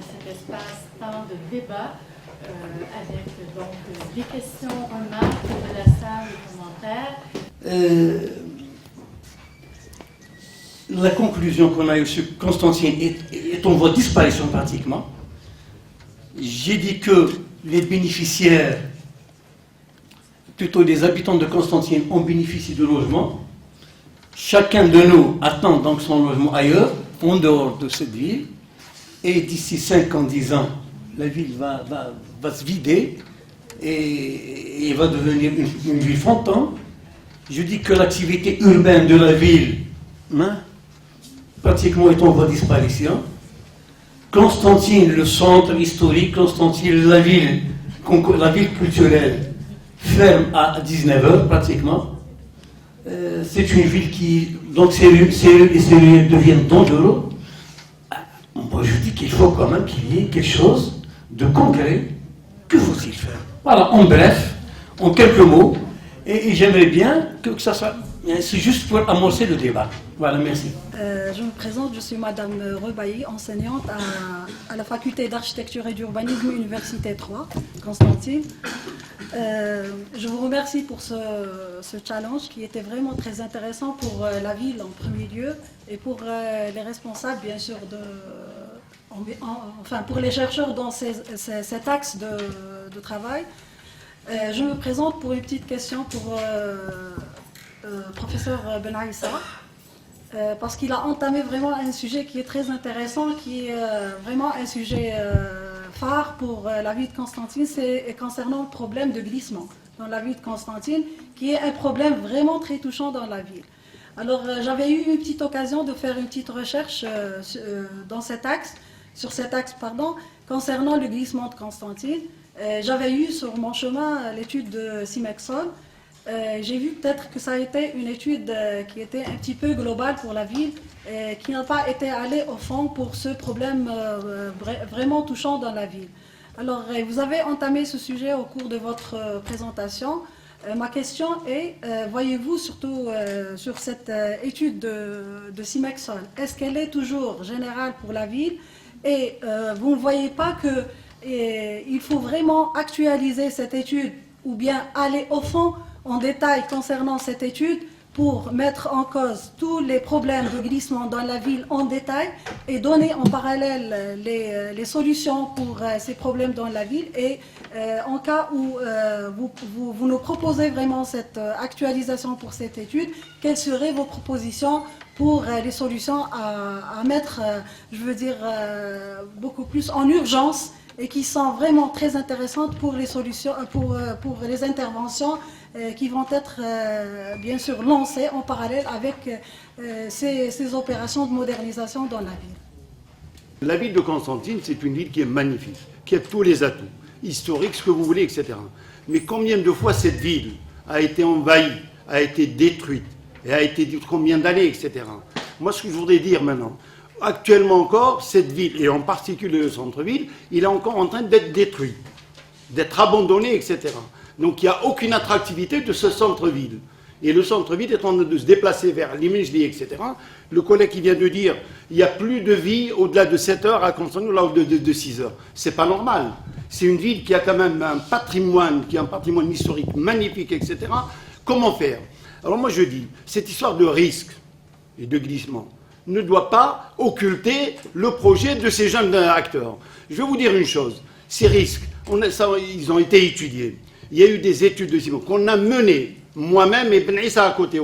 Cet espace-temps de débat avec donc des questions, remarques de la salle, des commentaires. La conclusion qu'on a eue sur Constantine est en voie de disparition pratiquement. J'ai dit que les bénéficiaires, plutôt les habitants de Constantine, ont bénéficié de logements. Chacun de nous attend donc son logement ailleurs, en dehors de cette ville. Et d'ici 5 ans, 10 ans, la ville va se vider et va devenir une ville fantôme. Je dis que l'activité urbaine de la ville, pratiquement est en voie de disparition. Constantine, le centre historique, Constantine, la ville culturelle, ferme à 19h pratiquement. C'est une ville qui, donc ces rues deviennent dangereuses. Moi je dis qu'il faut quand même qu'il y ait quelque chose de concret. Que faut-il faire? Voilà, en bref, en quelques mots, et j'aimerais bien que ça soit... C'est juste pour amorcer le débat. Voilà, merci. Je me présente, je suis Madame Rebailly, enseignante à la faculté d'architecture et d'urbanisme, Université 3, Constantine. Je vous remercie pour ce challenge qui était vraiment très intéressant pour la ville en premier lieu et pour les responsables, bien sûr, pour les chercheurs dans cet axe de travail. Je me présente pour une petite question pour professeur Benaïssa. Parce qu'il a entamé vraiment un sujet qui est très intéressant, qui est vraiment un sujet phare pour la ville de Constantine, c'est concernant le problème de glissement dans la ville de Constantine, qui est un problème vraiment très touchant dans la ville. Alors j'avais eu une petite occasion de faire une petite recherche sur cet axe, concernant le glissement de Constantine. J'avais eu sur mon chemin l'étude de Simexol. J'ai vu peut-être que ça a été une étude qui était un petit peu globale pour la ville, qui n'a pas été allée au fond pour ce problème vraiment touchant dans la ville. Alors, vous avez entamé ce sujet au cours de votre présentation. Ma question est, voyez-vous surtout sur cette étude de Simexol, est-ce qu'elle est toujours générale pour la ville? Et vous ne voyez pas qu'il faut vraiment actualiser cette étude ou bien aller au fond en détail concernant cette étude pour mettre en cause tous les problèmes de glissement dans la ville en détail et donner en parallèle les solutions pour ces problèmes dans la ville et en cas où vous nous proposez vraiment cette actualisation pour cette étude, quelles seraient vos propositions pour les solutions à mettre, beaucoup plus en urgence et qui sont vraiment très intéressantes pour les solutions, pour les interventions qui vont être bien sûr lancées en parallèle avec ces opérations de modernisation dans la ville. La ville de Constantine, c'est une ville qui est magnifique, qui a tous les atouts, historiques, ce que vous voulez, etc. Mais combien de fois cette ville a été envahie, a été détruite, et a été détruite combien d'années, etc. Moi, ce que je voudrais dire maintenant, actuellement encore, cette ville, et en particulier le centre-ville, il est encore en train d'être détruit, d'être abandonné, etc. Donc il n'y a aucune attractivité de ce centre-ville. Et le centre-ville est en train de se déplacer vers l'imagerie, etc. Le collègue qui vient de dire, il n'y a plus de vie au-delà de 7 heures à Constantine, là de 6 heures. C'est pas normal. C'est une ville qui a quand même un patrimoine, qui a un patrimoine historique magnifique, etc. Comment faire? Alors moi je dis, cette histoire de risque et de glissement ne doit pas occulter le projet de ces jeunes acteurs. Je vais vous dire une chose, ces risques, ils ont été étudiés. Il y a eu des études de Simon qu'on a menées moi-même et Ben Issa à côté.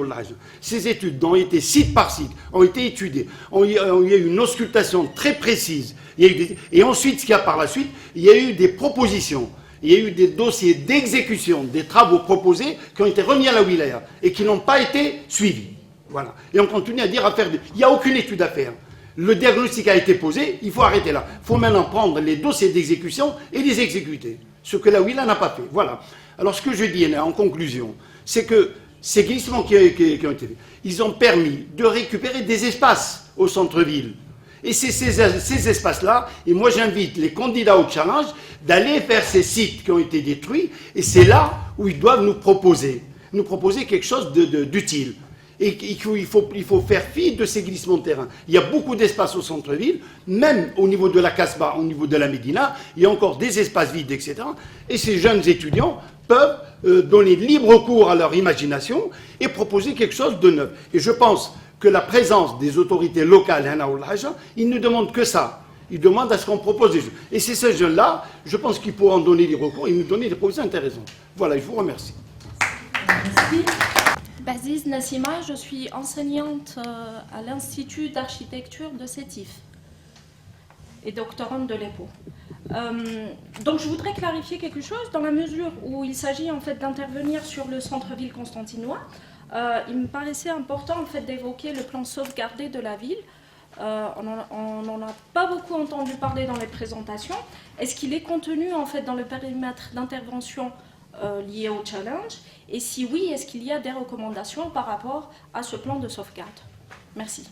Ces études ont été site par site, ont été étudiées. Il y a eu une auscultation très précise. Et ensuite, ce qu'il y a par la suite, il y a eu des propositions. Il y a eu des dossiers d'exécution, des travaux proposés qui ont été remis à la wilaya et qui n'ont pas été suivis. Voilà. Et on continue à dire à faire. Il n'y a aucune étude à faire. Le diagnostic a été posé, il faut arrêter là. Il faut maintenant prendre les dossiers d'exécution et les exécuter. Ce que la wilaya n'a pas fait. Voilà. Alors ce que je dis en conclusion, c'est que ces glissements qui ont été faits, ils ont permis de récupérer des espaces au centre-ville. Et c'est ces espaces-là, et moi j'invite les candidats au challenge d'aller vers ces sites qui ont été détruits, et c'est là où ils doivent nous proposer quelque chose d'utile. Et il faut faire fi de ces glissements de terrain. Il y a beaucoup d'espace au centre-ville, même au niveau de la Casbah, au niveau de la Médina, il y a encore des espaces vides, etc. Et ces jeunes étudiants peuvent donner libre cours à leur imagination et proposer quelque chose de neuf. Et je pense que la présence des autorités locales, ils ne demandent que ça. Ils demandent à ce qu'on propose des jeux. Et c'est ces jeunes-là, je pense qu'ils pourront donner des recours et nous donner des propositions intéressantes. Voilà, je vous remercie. Merci. Baziz Nassima, je suis enseignante à l'Institut d'architecture de Sétif et doctorante de l'EPO. Donc je voudrais clarifier quelque chose dans la mesure où il s'agit en fait d'intervenir sur le centre-ville constantinois. Il me paraissait important en fait d'évoquer le plan sauvegardé de la ville. On n'en a pas beaucoup entendu parler dans les présentations. Est-ce qu'il est contenu en fait dans le périmètre d'intervention lié au challenge? Et si oui, est-ce qu'il y a des recommandations par rapport à ce plan de sauvegarde? Merci.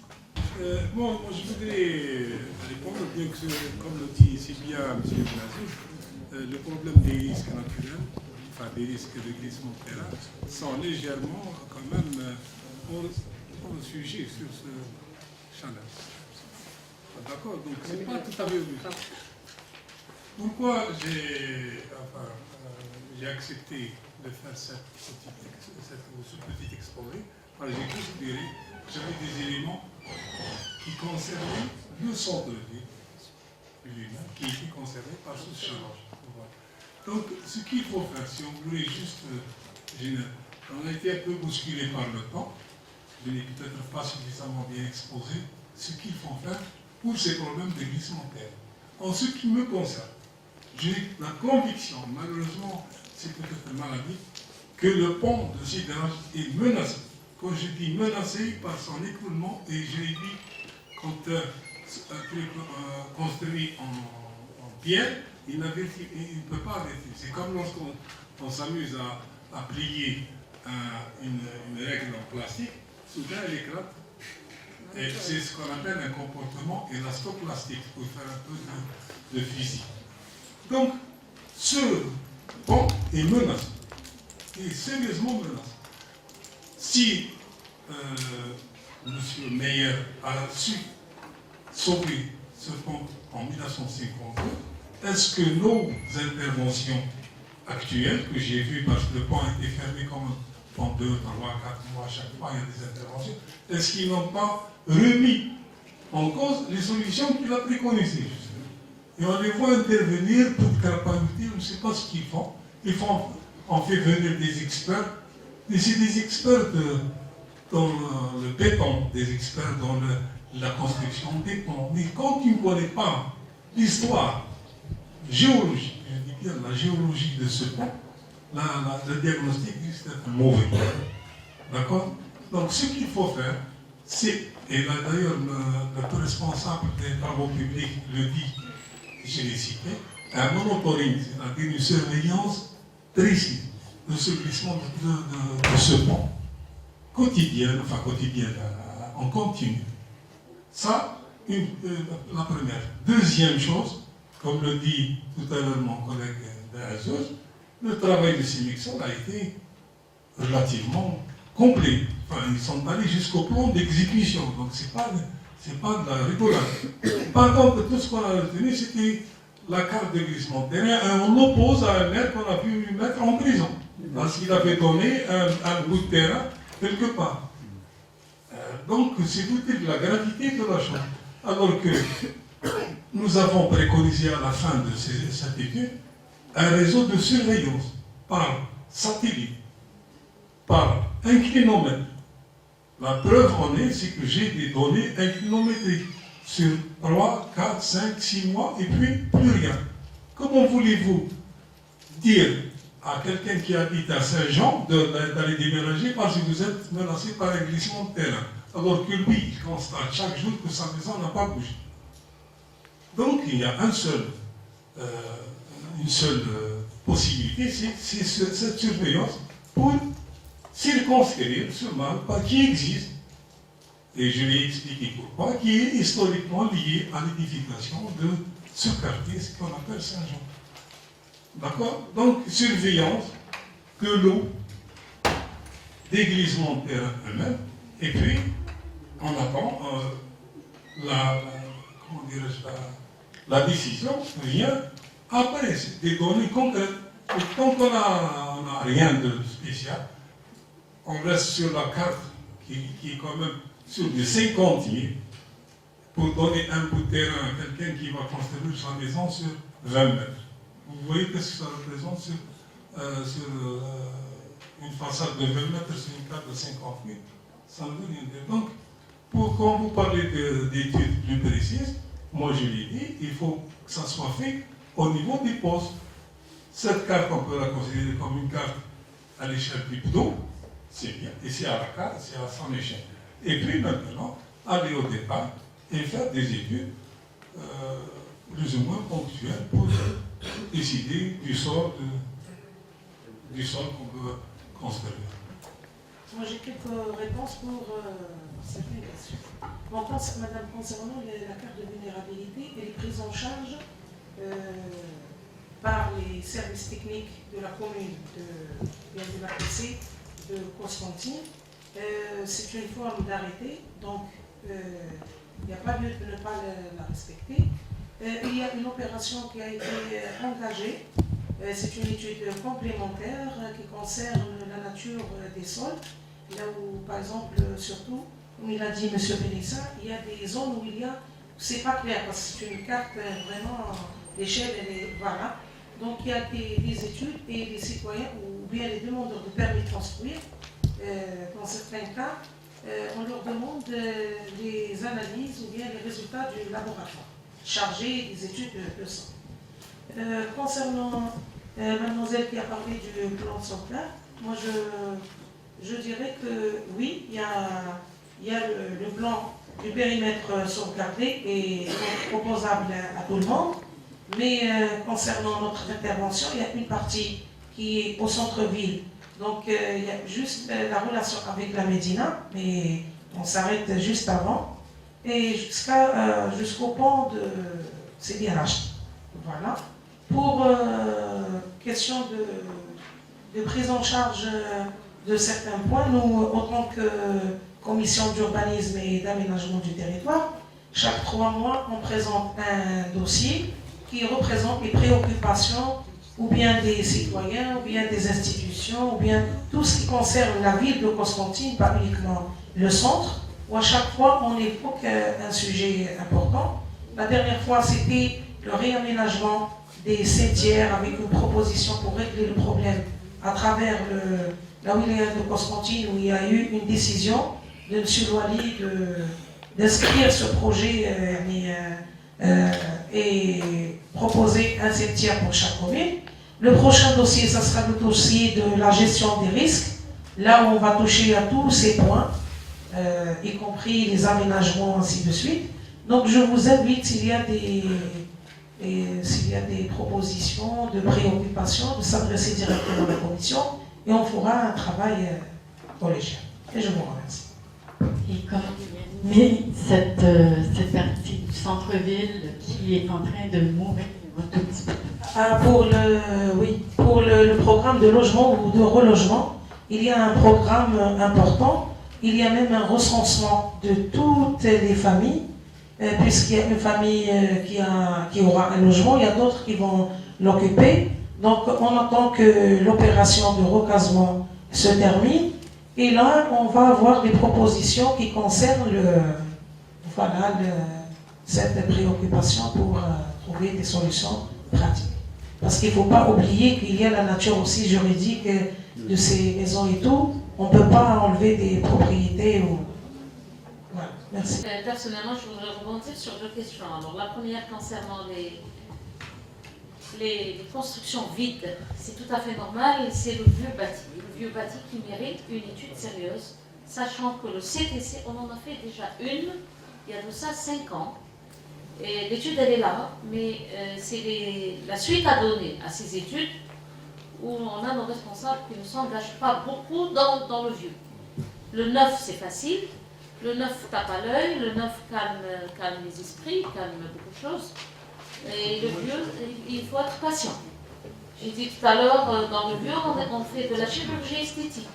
Moi, je voudrais répondre, bien que, comme le dit si bien M. Blazou, le problème des risques naturels, enfin des risques de glissement de terrain, sont légèrement quand même hors sujet sur ce challenge. D'accord? Donc c'est pas tout à fait juste. Pourquoi j'ai accepté de faire ce petit exposé? Parce que j'ai considéré que j'avais des éléments qui concernaient le centre-ville lui-même, qui était concerné par ce challenge. Voilà. Donc, ce qu'il faut faire, si on voulait juste... on a été un peu bousculé par le temps, je n'ai peut-être pas suffisamment bien exposé ce qu'il faut faire pour ces problèmes de glissement de terre. En ce qui me concerne, j'ai la conviction, malheureusement, c'est peut-être une maladie, que le pont de Sidrange est menacé. Quand je dis menacé par son écroulement, et je l'ai dit, quand un truc construit en pierre, il ne peut pas avertir. C'est comme lorsqu'on s'amuse à plier une règle en plastique, soudain elle éclate. Et c'est ce qu'on appelle un comportement élastoplastique, pour faire un peu de physique. Donc, ce pont est menacé, et sérieusement menacé. Si M. Meyer a su sauver ce pont en 1952, est-ce que nos interventions actuelles, que j'ai vues parce que le pont a été fermé comme pendant 2, 3, 4 mois, chaque mois il y a des interventions, est-ce qu'ils n'ont pas remis en cause les solutions qu'il a préconisées? Et on les voit intervenir pour capacité, je ne sais pas ce qu'ils font. On fait venir des experts, mais c'est des experts dans le béton, des experts dans la construction des ponts. Mais quand tu ne connais pas l'histoire géologique, je dis bien la géologie de ce pont, le diagnostic risque d'être mauvais. D'accord? Donc ce qu'il faut faire, c'est, et là d'ailleurs le responsable des travaux publics le dit, je l'ai cité, un monitoring, c'est-à-dire une surveillance précise de ce glissement de ce pont, quotidienne, en continu. Ça, la première. Deuxième chose, comme le dit tout à l'heure mon collègue d'Azos, le travail de Simexol a été relativement complet. Enfin, ils sont allés jusqu'au plan d'exécution, donc c'est pas de la rigolade. Par contre, tout ce qu'on a retenu, c'était la carte de glissement de terrain, et on l'oppose à un maire qu'on a pu lui mettre en prison, parce qu'il avait donné un bout de terrain quelque part. Donc, c'est vous dire la gravité de la chose. Alors que nous avons préconisé à la fin de cette étude un réseau de surveillance par satellite. par inclinomètre. La preuve en est, c'est que j'ai des données inclinométriques sur 3, 4, 5, 6 mois et puis plus rien. Comment voulez-vous dire à quelqu'un qui habite à Saint-Jean d'aller déménager parce que vous êtes menacé par un glissement de terrain, alors que lui, il constate chaque jour que sa maison n'a pas bougé. Donc il y a une seule possibilité, c'est cette surveillance pour circonscrire ce mal qui existe, et je vais expliquer pourquoi, qui est historiquement lié à l'édification de ce quartier, ce qu'on appelle Saint-Jean. D'accord? Donc, surveillance de l'eau, des glissements de terrain eux-mêmes, et puis, on attend la décision vient après, c'est des données concrètes. Et tant qu'on n'a rien de spécial, on reste sur la carte qui est quand même sur des 50 000 pour donner un bout de terrain à quelqu'un qui va construire sa maison sur 20 mètres. Vous voyez qu'est-ce que ça représente sur une façade de 20 mètres sur une carte de 50 000. Ça ne veut rien dire. Donc, quand vous parlez d'études plus précises, moi je l'ai dit, il faut que ça soit fait au niveau des postes. Cette carte, on peut la considérer comme une carte à l'échelle du PDO, c'est bien, et c'est à la carte, c'est à son échelle. Et puis maintenant, aller au départ et faire des études plus ou moins ponctuelles pour décider du sol qu'on veut construire. Moi j'ai quelques réponses pour certaines questions. Bon, madame, concernant la carte de vulnérabilité, elle est prise en charge par les services techniques de la commune de l'APC de Constantine. C'est une forme d'arrêté, donc il n'y a pas lieu de ne pas la respecter. Il y a une opération qui a été engagée. C'est une étude complémentaire qui concerne la nature des sols. Là où, par exemple, surtout, comme il a dit M. Pélissa, il y a des zones où il y a, c'est pas clair, parce que c'est une carte vraiment, l'échelle, elle est, voilà. Donc il y a des études et les citoyens, ou bien les demandeurs de permis de construire, dans certains cas, on leur demande les analyses ou bien les résultats du laboratoire, chargé des études de sang. Concernant mademoiselle qui a parlé du plan de sauvegarde, moi je dirais que oui, il y a le plan du périmètre sauvegardé et proposable à tout le monde, mais concernant notre intervention, il y a une partie qui est au centre-ville, donc il y a juste la relation avec la Médina, mais on s'arrête juste avant, et jusqu'au pont de CDRH. Voilà. Pour question de prise en charge de certains points, nous, en tant que commission d'urbanisme et d'aménagement du territoire, chaque 3 mois, on présente un dossier qui représente les préoccupations ou bien des citoyens, ou bien des institutions, ou bien tout ce qui concerne la ville de Constantine, pas uniquement le centre, où à chaque fois on évoque un sujet important. La dernière fois, c'était le réaménagement des cimetières avec une proposition pour régler le problème à travers la wilaya de Constantine, où il y a eu une décision de M. Louali d'inscrire ce projet et proposer un cimetière pour chaque commune. Le prochain dossier, ça sera le dossier de la gestion des risques, là où on va toucher à tous ces points, y compris les aménagements, ainsi de suite. Donc je vous invite, s'il y a des propositions, de préoccupations, de s'adresser directement à la commission et on fera un travail collégial. Et je vous remercie. Mais cette partie du centre-ville qui est en train de mourir un tout petit peu. Pour le programme de logement ou de relogement, il y a un programme important. Il y a même un recensement de toutes les familles, puisqu'il y a une famille qui aura un logement, il y a d'autres qui vont l'occuper. Donc on attend que l'opération de recasement se termine. Et là, on va avoir des propositions qui concernent cette préoccupation pour trouver des solutions pratiques. Parce qu'il ne faut pas oublier qu'il y a la nature aussi juridique de ces maisons et tout. on ne peut pas enlever des propriétés ou... Voilà, merci. Personnellement, je voudrais rebondir sur deux questions. Alors, la première concernant les constructions vides, c'est tout à fait normal, c'est le vieux bâti. Le vieux bâti qui mérite une étude sérieuse, sachant que le CTC, on en a fait déjà une, il y a de ça 5 ans. Et l'étude, elle est là, mais c'est la suite à donner à ces études où on a nos responsables qui ne s'engagent pas beaucoup dans le vieux. Le neuf, c'est facile. Le neuf tape à l'œil, le neuf calme les esprits, calme beaucoup de choses. Et le vieux, il faut être patient. J'ai dit tout à l'heure, dans le vieux, on fait de la chirurgie esthétique.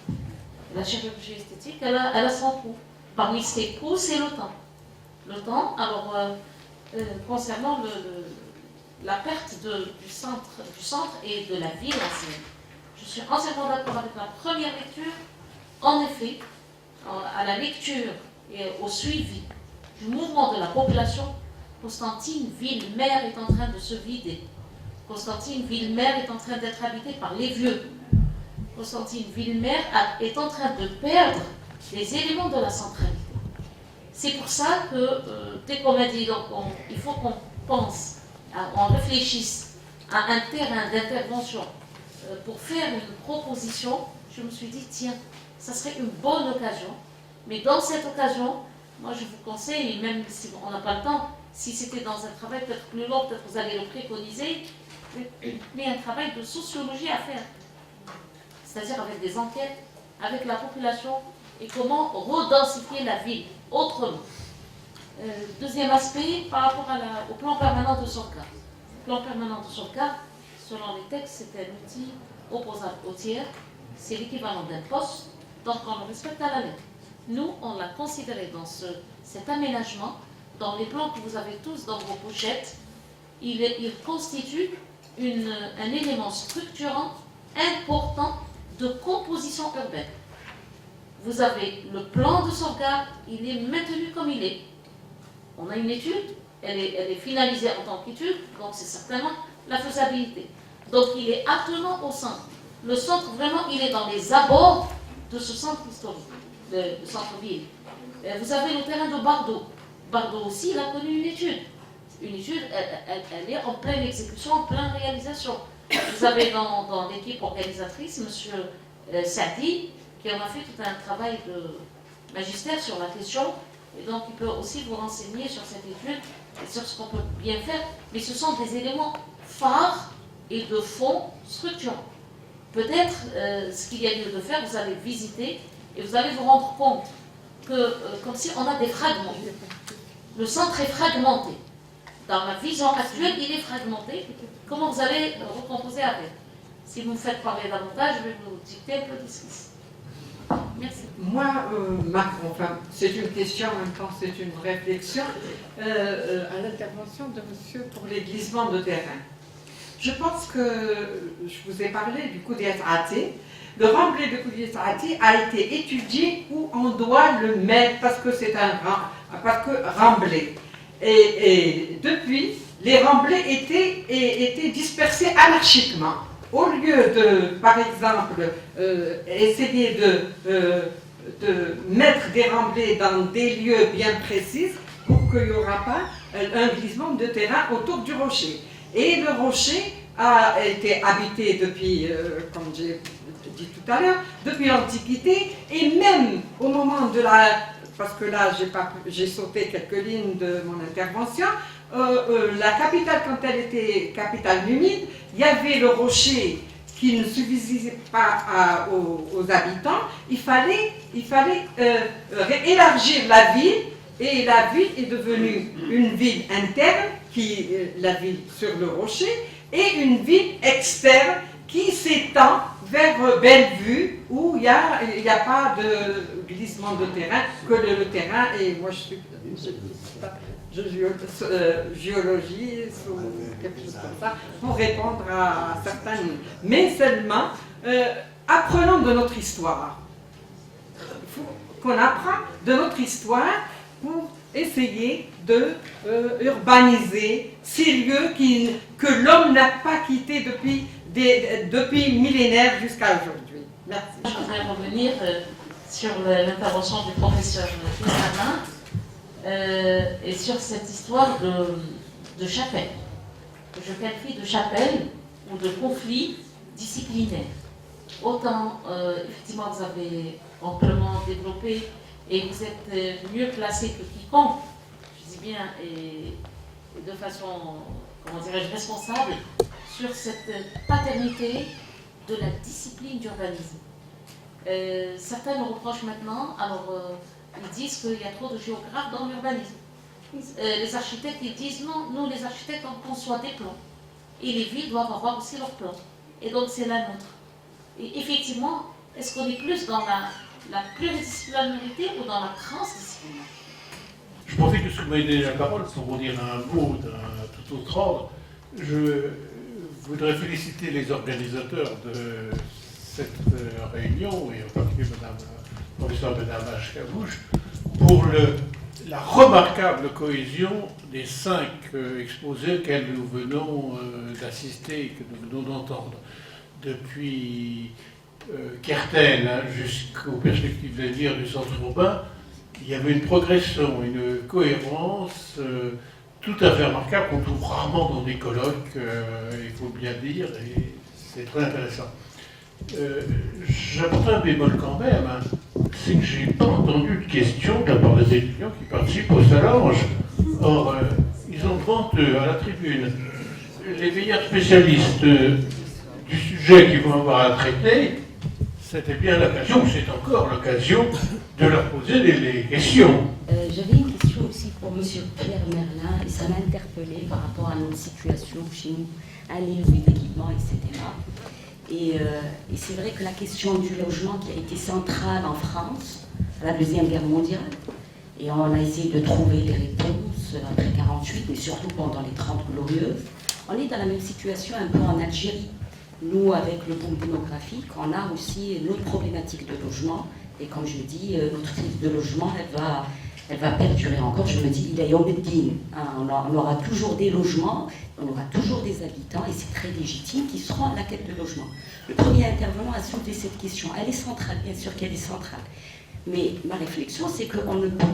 La chirurgie esthétique, elle a son coût. Parmi ses coûts, c'est le temps. Le temps, alors, concernant la perte du centre et de la ville ancienne, je suis entièrement d'accord avec la première lecture. En effet, à la lecture et au suivi du mouvement de la population, Constantine, ville-mère, est en train de se vider. Constantine, ville-mère, est en train d'être habitée par les vieux. Constantine, ville-mère, est en train de perdre les éléments de la centralité. C'est pour ça que, dès qu'on m'a dit, donc, il faut qu'on pense, on réfléchisse à un terrain d'intervention pour faire une proposition, je me suis dit, tiens, ça serait une bonne occasion. Mais dans cette occasion, moi je vous conseille, même si on n'a pas le temps, si c'était dans un travail peut-être plus long, peut-être vous allez le préconiser, mais un travail de sociologie à faire. C'est-à-dire avec des enquêtes, avec la population, et comment redensifier la ville autrement. Deuxième aspect, par rapport au plan permanent de sauvegarde. Le plan permanent de sauvegarde, selon les textes, c'est un outil opposable au tiers, c'est l'équivalent d'un poste, donc on le respecte à la lettre. Nous, on l'a considéré dans cet aménagement, dans les plans que vous avez tous dans vos pochettes, il constitue un élément structurant important de composition urbaine. Vous avez le plan de sauvegarde, il est maintenu comme il est. On a une étude, elle est finalisée en tant qu'étude, donc c'est certainement la faisabilité. Donc il est attenant au centre. Le centre, vraiment, il est dans les abords de ce centre historique, de centre-ville. Vous avez le terrain de Bardo. Bardo aussi, il a connu une étude. Une étude, elle est en pleine exécution, en pleine réalisation. Vous avez dans l'équipe organisatrice, M. Sadi, qui en a fait tout un travail de magistère sur la question. Et donc, il peut aussi vous renseigner sur cette étude et sur ce qu'on peut bien faire. Mais ce sont des éléments phares et de fond structurants. Peut-être, ce qu'il y a lieu de faire, vous allez visiter et vous allez vous rendre compte que, comme si on a des fragments. Le centre est fragmenté. Dans la vision actuelle, il est fragmenté. Comment vous allez recomposer avec? Si vous me faites parler davantage, je vais vous dicter un peu d'esquisse. Merci. Moi, enfin, c'est une question, en même temps c'est une réflexion, à l'intervention de monsieur pour les glissements de terrain. Je pense que, je vous ai parlé du Koudiat Ati. Le remblai de Koudiat Ati a été étudié où on doit le mettre parce que c'est parce que remblai. Et depuis, les remblais étaient dispersés anarchiquement. Au lieu de, par exemple, essayer de mettre des remblais dans des lieux bien précis pour qu'il n'y aura pas un glissement de terrain autour du rocher. Et le rocher a été habité depuis, comme j'ai dit tout à l'heure, depuis l'Antiquité, et même au moment de parce que là j'ai sauté quelques lignes de mon intervention, la capitale, quand elle était capitale numide, il y avait le rocher qui ne suffisait pas aux habitants. Il fallait élargir la ville, et la ville est devenue une ville interne, la ville sur le rocher, et une ville externe qui s'étend vers Bellevue, où il n'y a pas de glissement de terrain, que le terrain, et moi je suis géologie ou quelque chose comme ça, pour répondre à certains. Mais seulement, apprenons de notre histoire. Il faut qu'on apprend de notre histoire pour essayer de urbaniser ces lieux que l'homme n'a pas quittés depuis millénaires jusqu'à aujourd'hui. Merci. Je voudrais revenir sur l'intervention du professeur Benjamin et sur cette histoire de chapelle, que je qualifie de chapelle ou de conflit disciplinaire. Autant, effectivement, vous avez amplement développé et vous êtes mieux placé que quiconque, je dis bien, et de façon, comment dirais-je, responsable, sur cette paternité de la discipline d'urbanisme. Certains me reprochent maintenant, alors ils disent qu'il y a trop de géographes dans l'urbanisme. Les architectes, ils disent non, nous les architectes, on conçoit des plans. Et les villes doivent avoir aussi leurs plans. Et donc c'est la nôtre. Et effectivement, est-ce qu'on est plus dans la pluridisciplinarité ou dans la transdisciplinarité? Je profite de ce que vous m'avez donné la parole pour vous dire un mot d'un tout autre ordre. Je voudrais féliciter les organisateurs de cette réunion, et en particulier Madame la professeure Benamache Kabouche, pour la remarquable cohésion des 5 exposés auxquels nous venons d'assister et que nous venons d'entendre. Depuis Kerten jusqu'aux perspectives d'avenir du centre urbain, il y avait une progression, une cohérence tout à fait remarquable qu'on trouve rarement dans des colloques, il faut bien dire, et c'est très intéressant. J'apporte un bémol quand même, c'est que je n'ai pas entendu de questions de la part des étudiants qui participent au Salange. Or, ils ont devant eux, à la tribune, les meilleurs spécialistes du sujet qu'ils vont avoir à traiter. C'était bien l'occasion, c'est encore l'occasion de leur poser des questions. J'avais une question aussi pour M. Pierre Merlin, et ça m'a interpellée par rapport à notre situation chez nous, à l'élevé d'équipement, etc. Et c'est vrai que la question du logement qui a été centrale en France à la Deuxième Guerre mondiale, et on a essayé de trouver les réponses après 1948, mais surtout pendant les 30 glorieuses, on est dans la même situation un peu en Algérie. Nous, avec le boom démographique, on a aussi notre problématique de logement. Et comme je dis, notre crise de logement, elle va perdurer encore. Je me dis, il est Yombeddin. On aura toujours des logements, on aura toujours des habitants, et c'est très légitime qu'ils seront à la quête de logement. Le premier intervenant a soulevé cette question. Elle est centrale, bien sûr qu'elle est centrale. Mais ma réflexion, c'est qu'on ne peut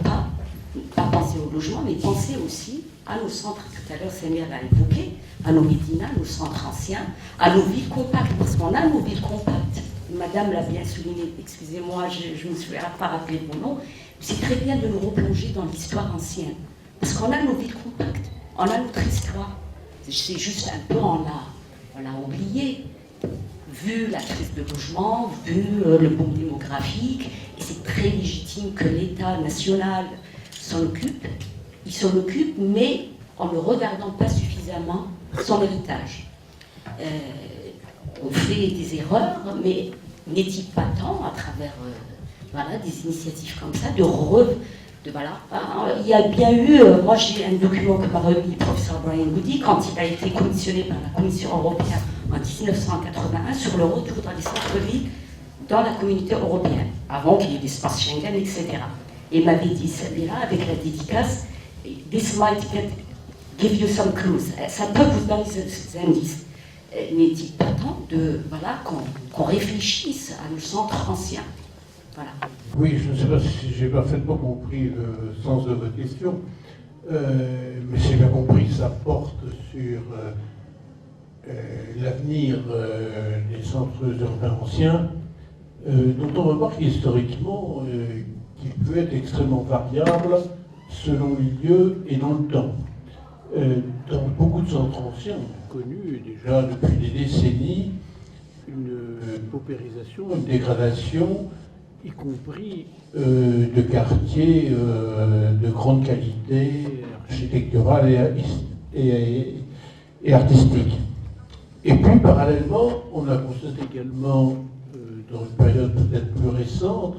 pas penser au logement, mais penser aussi à nos centres, tout à l'heure Samir l'a évoqué, à nos médinas, nos centres anciens, à nos villes compactes, parce qu'on a nos villes compactes. Madame l'a bien souligné, excusez-moi, je ne me suis pas rappelé mon nom, c'est très bien de nous replonger dans l'histoire ancienne, parce qu'on a nos villes compactes, on a notre histoire. C'est juste un peu, on l'a oublié, vu la crise de logement, vu le boom démographique, et c'est très légitime que l'État national s'en occupe. Il s'en occupe, mais en ne regardant pas suffisamment son héritage. On fait des erreurs, mais n'est-il pas temps, à travers des initiatives comme ça, il y a bien eu, moi j'ai un document que m'a remis le professeur Brian Goody quand il a été commissionné par la Commission européenne en 1981 sur le retour dans les centres-villes dans la communauté européenne, avant qu'il y ait l'espace Schengen, etc. Et il m'avait dit, Samira, avec la dédicace, this might give you some clues. Ça peut vous donner des indices. N'est-il pas temps qu'on réfléchisse à nos centres anciens? Voilà. Oui, je ne sais pas si j'ai parfaitement compris le sens de votre question, mais si j'ai bien compris, ça porte sur l'avenir des centres urbains anciens, dont on remarque historiquement qu'il peut être extrêmement variable selon les lieux et dans le temps. Dans beaucoup de centres anciens, on a connu déjà depuis des décennies une paupérisation, une dégradation, y compris de quartiers de grande qualité architecturale et artistique. Et puis parallèlement, on a constaté également, dans une période peut-être plus récente,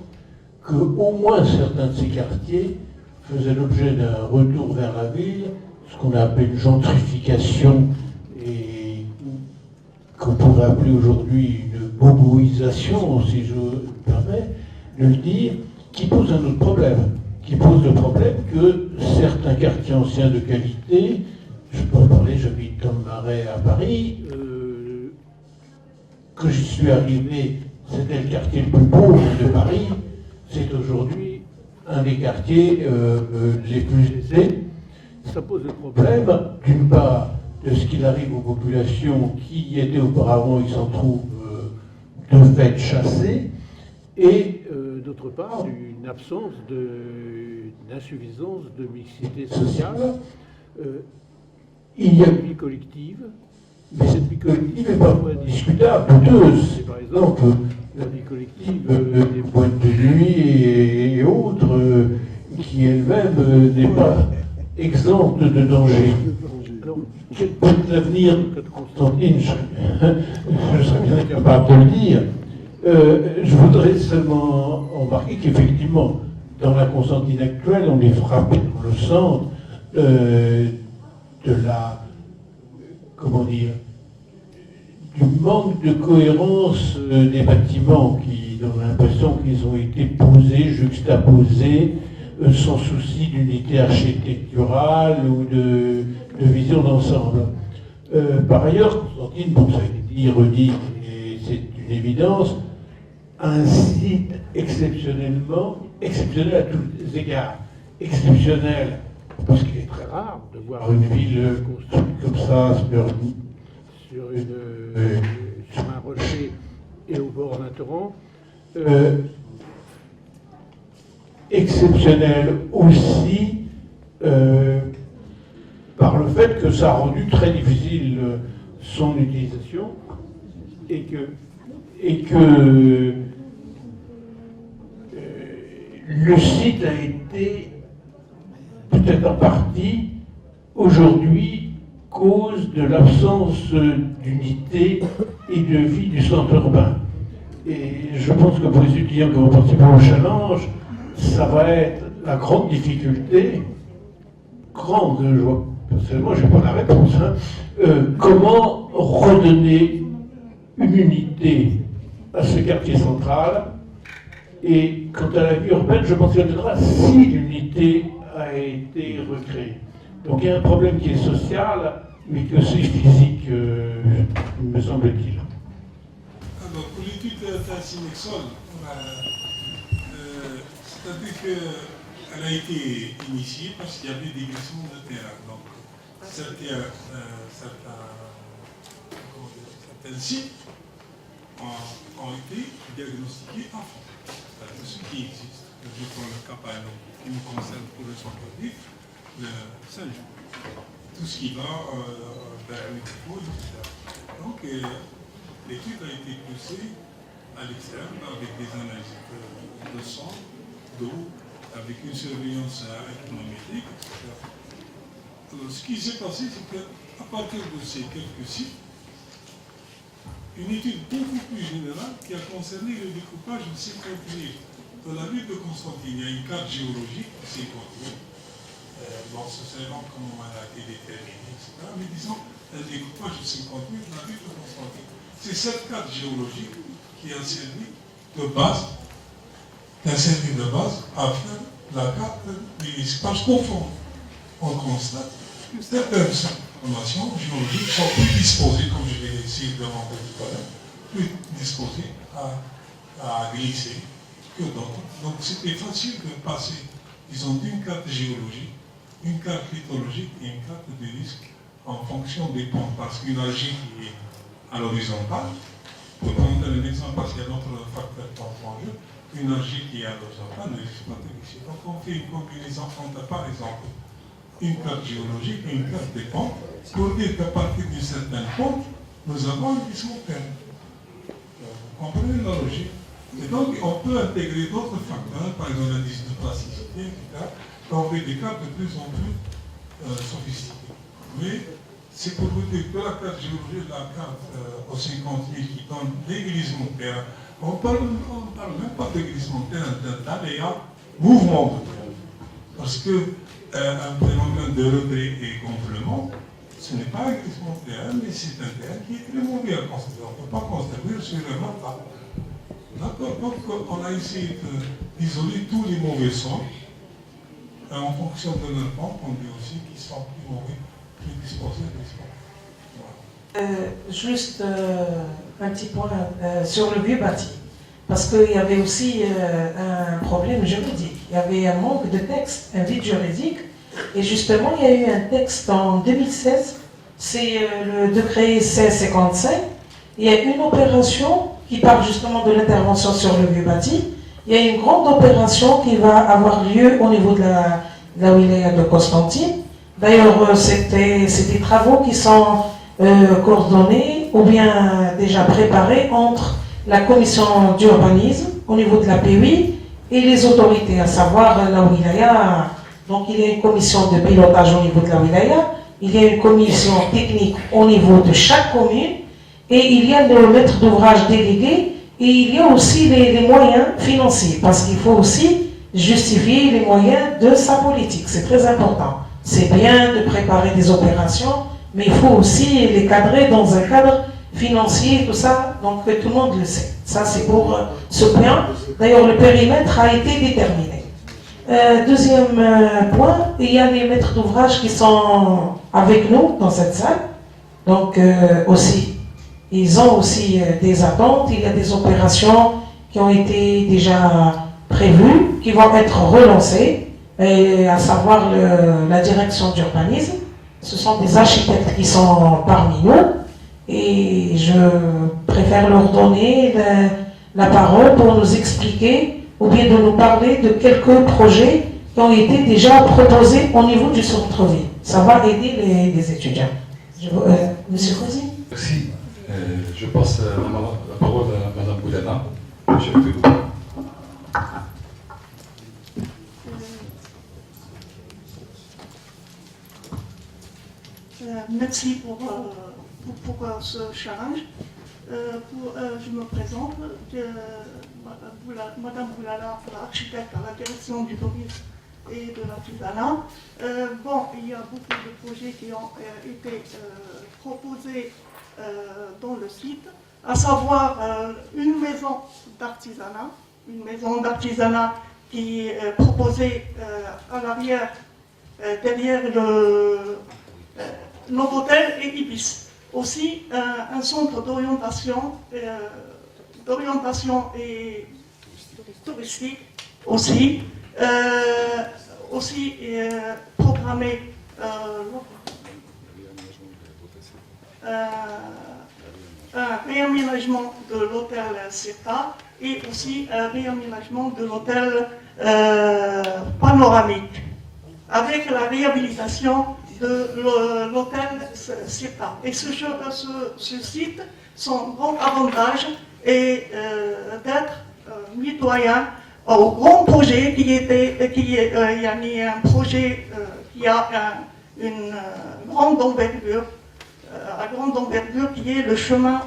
qu'au moins certains de ces quartiers faisaient l'objet d'un retour vers la ville, ce qu'on a appelé une gentrification et qu'on pourrait appeler aujourd'hui une boboisation, si je me permets de le dire, qui pose un autre problème. Qui pose le problème que certains quartiers anciens de qualité, je peux en parler, j'habite dans le Marais à Paris, que j'y suis arrivé c'était le quartier le plus pauvre de Paris, c'est aujourd'hui un des quartiers les plus aisés. Ça pose le problème, d'une part, de ce qu'il arrive aux populations qui y étaient auparavant, ils s'en trouvent de fait chassés, et d'autre part, une absence d'une insuffisance de mixité sociale. Il y a une vie collective, mais cette vie collective est parfois discutable, douteuse. C'est par exemple la vie collective des boîtes de nuit et autres, qui elle-même n'est pas exempte de danger. Alors, quel peut être l'avenir de Constantine? Je serais bien capable de le dire. Je voudrais seulement remarquer qu'effectivement, dans la Constantine actuelle, on est frappé dans le centre de la, comment dire, du manque de cohérence des bâtiments qui ont l'impression qu'ils ont été posés, juxtaposés, sans souci d'unité architecturale ou de vision d'ensemble. Par ailleurs, Constantine, bon, ça a été dit, redit, et c'est une évidence, un site exceptionnel à tous les égards. Exceptionnel, parce qu'il est très rare de voir une ville construite comme ça, sur un rocher et au bord d'un torrent. Exceptionnel aussi par le fait que ça a rendu très difficile son utilisation et que le site a été peut-être en partie aujourd'hui cause de l'absence d'unité et de vie du centre urbain. Et je pense que pour les étudiants qui vont participer au challenge, ça va être la grande difficulté, personnellement je n'ai pas la réponse, comment redonner une unité à ce quartier central. Et quant à la vie urbaine, je pense qu'il viendra si l'unité a été recréée. Donc il y a un problème qui est social, mais qui est aussi physique, me semble-t-il. Alors, pour l'étude d'un Simexol, c'est-à-dire qu'elle a été initiée parce qu'il y avait des glissements de terrain. Donc, certains sites ont été diagnostiqués à fond. C'est-à-dire ce qui existe. Je prends le cas par exemple qui nous concerne pour le centre-ville, le Saint-Jean. Tout ce qui va vers le dépôt, etc. Donc, l'étude a été poussée à l'externe avec des analyses de sang, d'eau, avec une surveillance économétrique, etc. Alors, ce qui s'est passé, c'est qu'à partir de ces quelques sites, une étude beaucoup plus générale qui a concerné le découpage de ces contenus. Dans la ville de Constantine, il y a une carte géologique de ces contenus. Bon, ce serait comment elle a été déterminée, etc. Mais disons, le découpage de ces contenus de la ville de Constantine. C'est cette carte géologique qui a servi de base, à faire la carte municipale. Parce qu'au fond, on constate que certaines informations géologiques sont plus disposées, comme je l'ai essayé de demander tout à l'heure, plus disposées à glisser que d'autres. Donc c'était facile de passer, disons, d'une carte géologique, une carte lithologique et une carte de risque en fonction des points. Parce qu'une algèbre qui est à l'horizontale, pour prendre un exemple parce qu'il y a d'autres facteurs qui entrent en jeu, une algèbre qui est à l'horizontale ne risque pas de glisser. Donc on fait une combinaison entre, par exemple, une carte géologique et une carte des pentes, pour dire qu'à partir d'une certaine pente, nous avons un glissement terre. Vous comprenez la logique? Et donc, on peut intégrer d'autres facteurs, par exemple l'indice de plasticité, etc., on fait des cartes de plus en plus sophistiquées. Mais c'est pour vous dire que la carte géologique, la carte aux 50 000 qui donne des glissements de terrain, on ne parle même pas de glissement de terrain, d'aléa mouvement de terrain. Parce que un phénomène de retrait et gonflement, ce n'est pas un glissement de terrain, mais c'est un terrain qui est très mauvais à construire. On ne peut pas construire sur un matelas. D'accord? Donc on a essayé d'isoler tous les mauvais sols en fonction de leur pente, on dit aussi qu'ils sont plus mauvais, plus disposés à glissement. Juste un petit point sur le vieux bâti. parce qu'il y avait aussi un problème juridique. Il y avait un manque de texte, un vide juridique. Et justement, il y a eu un texte en 2016, c'est le décret 1655. Il y a une opération qui parle justement de l'intervention sur le vieux bâti. Il y a une grande opération qui va avoir lieu au niveau de la wilaya de Constantine. D'ailleurs, c'est des travaux qui sont coordonnés ou bien déjà préparés entre la commission d'urbanisme au niveau de la PUI et les autorités, à savoir la wilaya. Donc il y a une commission de pilotage au niveau de la wilaya, il y a une commission technique au niveau de chaque commune, et il y a le maître d'ouvrage délégué, et il y a aussi les moyens financiers, parce qu'il faut aussi justifier les moyens de sa politique, c'est très important. C'est bien de préparer des opérations, mais il faut aussi les cadrer dans un cadre financier, tout ça, donc tout le monde le sait. Ça c'est pour ce point. D'ailleurs le périmètre a été déterminé. Deuxième point, il y a les maîtres d'ouvrage qui sont avec nous dans cette salle. Donc aussi, ils ont aussi des attentes. Il y a des opérations qui ont été déjà prévues, qui vont être relancées, et à savoir la direction d'urbanisme. Ce sont des architectes qui sont parmi nous. Et je préfère leur donner la parole pour nous expliquer ou bien de nous parler de quelques projets qui ont été déjà proposés au niveau du centre-ville. Ça va aider les étudiants. Monsieur Cosi. Merci. Je passe la parole à Mme Boulana, chef de groupe. Merci pour ce challenge. Je me présente, Madame Boulala, architecte à la direction du tourisme et de l'artisanat. Il y a beaucoup de projets qui ont été proposés dans le site, à savoir une maison d'artisanat qui est proposée à l'arrière, derrière le Novotel et Ibis. Aussi un centre d'orientation et touristique aussi, programmé un réaménagement de l'hôtel CETA et aussi un réaménagement de l'hôtel panoramique avec la réhabilitation de l'hôtel CETA. Et ce site, son grand avantage est d'être mitoyen au grand projet il y a un projet qui a une grande envergure, qui est le chemin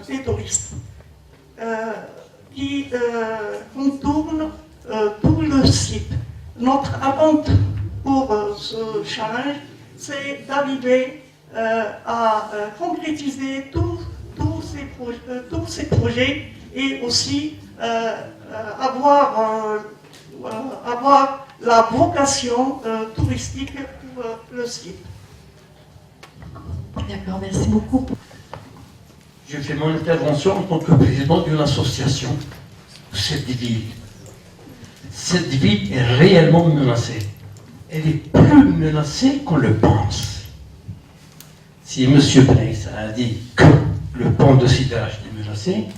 des touristes, qui contourne tout le site. Notre attente pour ce challenge, c'est d'arriver à concrétiser tous ces projets et aussi avoir la vocation touristique pour le site. D'accord, merci beaucoup. Je fais mon intervention en tant que président d'une association de cette ville. Cette ville est réellement menacée. Elle est plus menacée qu'on le pense. Si M. Price a dit que le pont de Sidrach est menacé,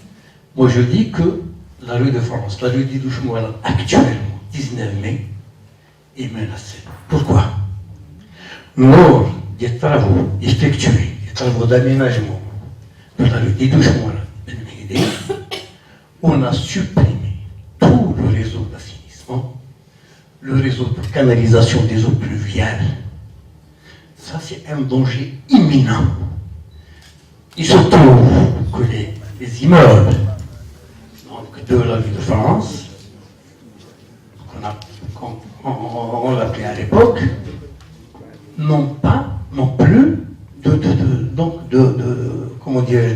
moi je dis que la rue de France, la rue d'Idouchmouala, actuellement, 19 mai, est menacée. Pourquoi? Lors des travaux effectués, des travaux d'aménagement de la rue d'Idouchmouala, on a supprimé tout le réseau d'assainissement, le réseau de canalisation des eaux pluviales. Ça, c'est un danger imminent. Il se trouve que les immeubles de la rue de France, on l'appelait à l'époque, n'ont plus de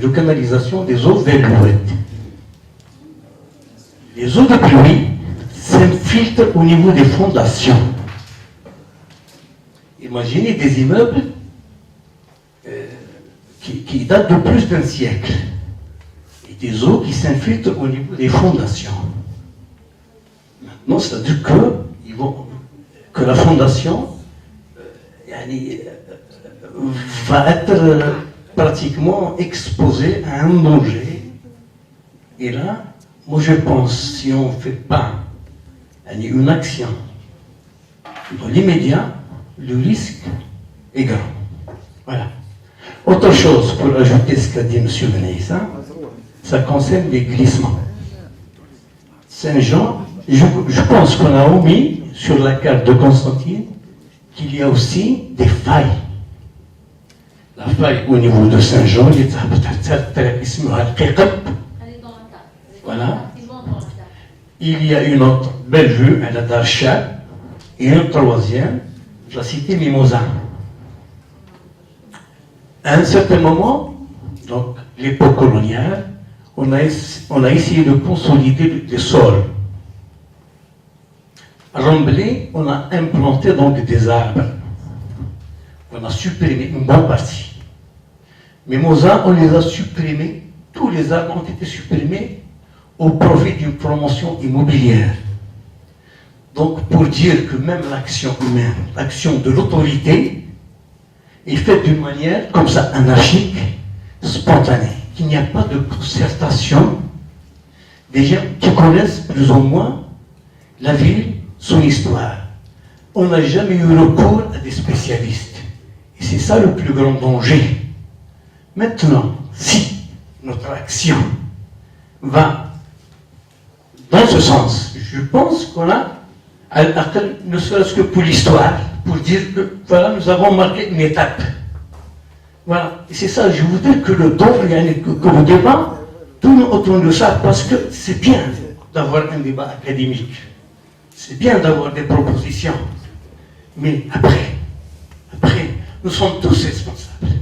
canalisation des eaux vers l'ouest. Les eaux de pluie s'infiltrent au niveau des fondations. Imaginez des immeubles qui datent de plus d'un siècle. Et des eaux qui s'infiltrent au niveau des fondations. Maintenant, c'est-à-dire que la fondation va être pratiquement exposée à un danger. Et là, moi je pense, si on ne fait pas une action dans l'immédiat, le risque est grand. Voilà. Autre chose, pour ajouter ce qu'a dit M. Benaïssa, ça concerne les glissements. Saint-Jean, je pense qu'on a omis sur la carte de Constantine qu'il y a aussi des failles. La faille au niveau de Saint-Jean, voilà. Il y a une autre belle vue, à la Darcha, et une troisième, la cité Mimosa. À un certain moment, donc l'époque coloniale, on a essayé de consolider les sols. À Ramblay, on a implanté donc des arbres. On a supprimé une bonne partie. Mimosa, on les a supprimés. Tous les arbres ont été supprimés au profit d'une promotion immobilière. Donc, pour dire que même l'action humaine, l'action de l'autorité, est faite d'une manière comme ça, anarchique, spontanée, qu'il n'y a pas de concertation des gens qui connaissent plus ou moins la ville, son histoire. On n'a jamais eu recours à des spécialistes. Et c'est ça le plus grand danger. Maintenant, si notre action va dans ce sens, je pense qu'on a, ne serait-ce que pour l'histoire, pour dire que voilà, nous avons marqué une étape. Voilà. Et c'est ça, je voudrais que le don, que le débat tourne autour de ça, parce que c'est bien d'avoir un débat académique. C'est bien d'avoir des propositions. Mais après, nous sommes tous responsables.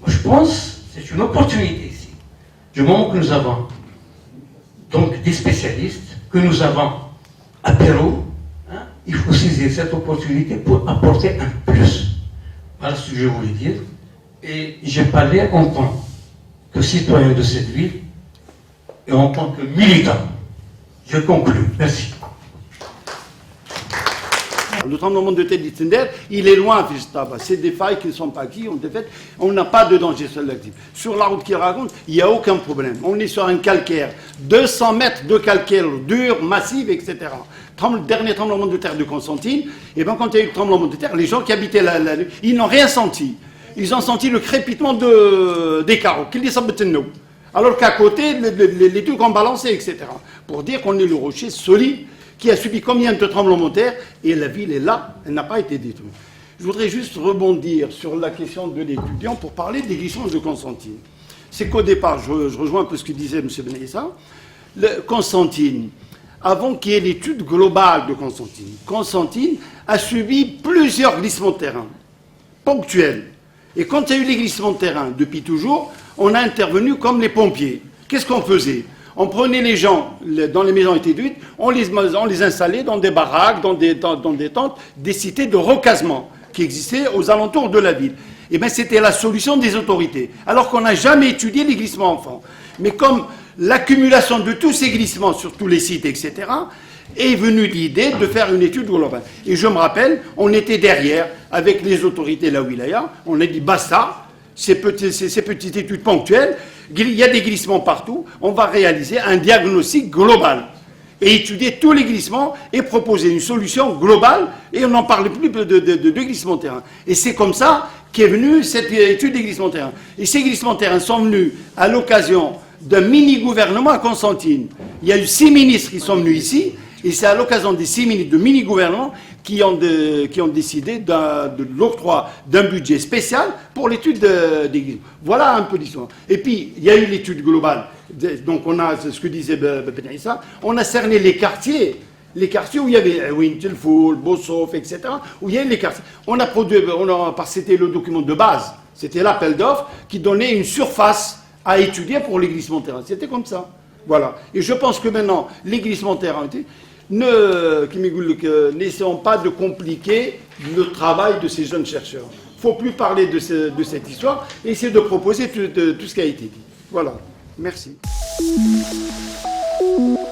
Moi, je pense que c'est une opportunité ici. Du moment que nous avons donc des spécialistes, que nous avons apéro, il faut saisir cette opportunité pour apporter un plus. Voilà ce que je voulais dire. Et j'ai parlé en tant que citoyen de cette ville et en tant que militant. Je conclue. Merci. Le tremblement de terre d'Itzender, il est loin, c'est des failles qui ne sont pas acquises, on n'a pas de danger sélectif. Sur la route qui raconte, il n'y a aucun problème. On est sur un calcaire, 200 mètres de calcaire dur, massif, etc. Le dernier tremblement de terre de Constantine, et bien quand il y a eu le tremblement de terre, les gens qui habitaient là, ils n'ont rien senti. Ils ont senti le crépitement des carreaux, qu'ils les nous. Alors qu'à côté, les trucs ont balancé, etc. Pour dire qu'on est le rocher solide, qui a subi combien de tremblements de terre, et la ville est là, elle n'a pas été détruite. Je voudrais juste rebondir sur la question de l'étudiant pour parler des glissements de Constantine. C'est qu'au départ, je rejoins un peu ce que disait M. Benaïssa, Constantine, avant qu'il y ait l'étude globale de Constantine, Constantine a subi plusieurs glissements de terrain, ponctuels. Et quand il y a eu les glissements de terrain, depuis toujours, on a intervenu comme les pompiers. Qu'est-ce qu'on faisait ? On prenait les gens dans les maisons étaient détruites, on les installait dans des baraques, dans des tentes, des cités de recasement qui existaient aux alentours de la ville. Et bien c'était la solution des autorités, alors qu'on n'a jamais étudié les glissements enfants. Mais comme l'accumulation de tous ces glissements sur tous les sites, etc., est venue l'idée de faire une étude globale. Et je me rappelle, on était derrière, avec les autorités de la wilaya, on a dit basta, ces petites études ponctuelles, il y a des glissements partout, on va réaliser un diagnostic global et étudier tous les glissements et proposer une solution globale, et on n'en parle plus de glissements de terrain. Et c'est comme ça qu'est venue cette étude des glissements de terrain. Et ces glissements de terrain sont venus à l'occasion d'un mini-gouvernement à Constantine. Il y a eu 6 ministres qui sont venus ici, et c'est à l'occasion des 6 ministres de mini-gouvernement qui ont décidé de l'octroi d'un budget spécial pour l'étude des glissements. Voilà un peu l'histoire. Et puis, il y a eu l'étude globale. Donc, on a, c'est ce que disait Benaïssa, on a cerné les quartiers où il y avait Wintelfoul, Bossof, etc., où il y avait les quartiers. C'était le document de base, c'était l'appel d'offres qui donnait une surface à étudier pour les glissements de terrain. C'était comme ça. Voilà. Et je pense que maintenant, les glissements de terrain, n'essayons pas de compliquer le travail de ces jeunes chercheurs. Il ne faut plus parler de cette histoire et essayer de proposer tout ce qui a été dit. Voilà. Merci. Merci.